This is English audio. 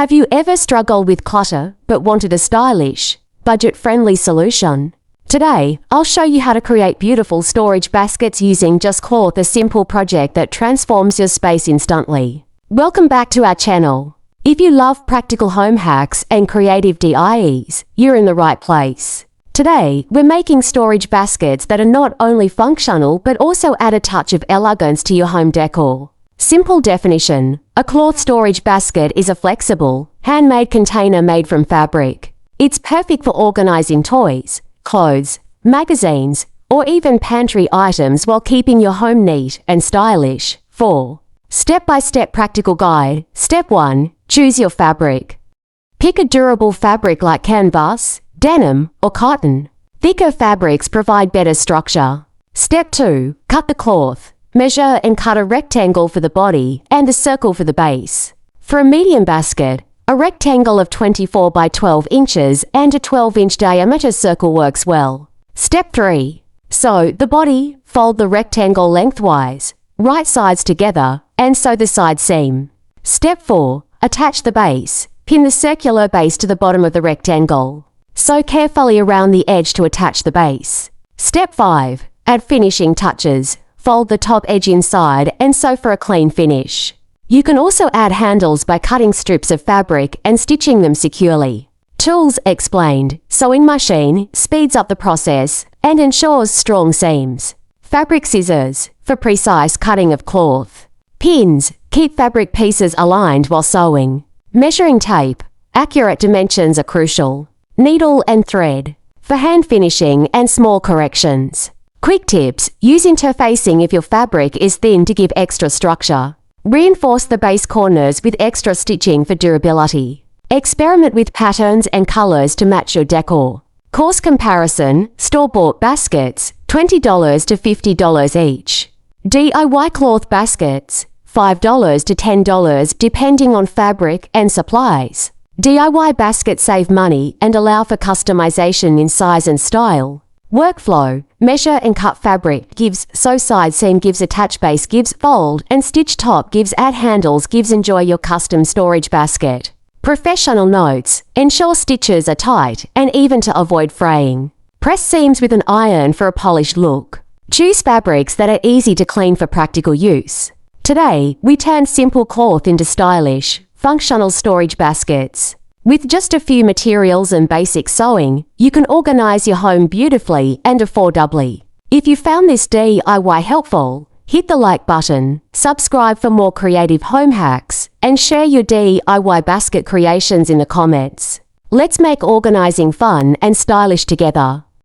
Have you ever struggled with clutter but wanted a stylish, budget-friendly solution? Today, I'll show you how to create beautiful storage baskets using just cloth, a simple project that transforms your space instantly. Welcome back to our channel. If you love practical home hacks and creative DIYs, you're in the right place. Today, we're making storage baskets that are not only functional but also add a touch of elegance to your home decor. Simple definition: a cloth storage basket is a flexible, handmade container made from fabric. It's perfect for organizing toys, clothes, magazines, or even pantry items while keeping your home neat and stylish. 4. Step-by-step practical guide. Step 1. Choose your fabric. Pick a durable fabric like canvas, denim, or cotton. Thicker fabrics provide better structure. Step 2. Cut the cloth. Measure and cut a rectangle for the body and a circle for the base. For a medium basket, a rectangle of 24 by 12 inches and a 12-inch diameter circle works well. Step 3. Sew the body. Fold the rectangle lengthwise, right sides together, and sew the side seam. Step 4. Attach the base. Pin the circular base to the bottom of the rectangle. Sew carefully around the edge to attach the base. Step 5. Add finishing touches. Fold the top edge inside and sew for a clean finish. You can also add handles by cutting strips of fabric and stitching them securely. Tools explained. Sewing machine speeds up the process and ensures strong seams. Fabric scissors for precise cutting of cloth. Pins keep fabric pieces aligned while sewing. Measuring tape. Accurate dimensions are crucial. Needle and thread for hand finishing and small corrections. Quick tips: use interfacing if your fabric is thin to give extra structure. Reinforce the base corners with extra stitching for durability. Experiment with patterns and colors to match your decor. Cost comparison: store-bought baskets, $20 to $50 each. DIY cloth baskets, $5 to $10 depending on fabric and supplies. DIY baskets save money and allow for customization in size and style. Workflow: measure and cut fabric gives sew side seam gives attach base gives fold and stitch top gives add handles gives enjoy your custom storage basket. Professional notes: ensure stitches are tight and even to avoid fraying. Press seams with an iron for a polished look. Choose fabrics that are easy to clean for practical use. Today, we turn simple cloth into stylish, functional storage baskets. With just a few materials and basic sewing, you can organize your home beautifully and affordably. If you found this DIY helpful, hit the like button, subscribe for more creative home hacks, and share your DIY basket creations in the comments. Let's make organizing fun and stylish together.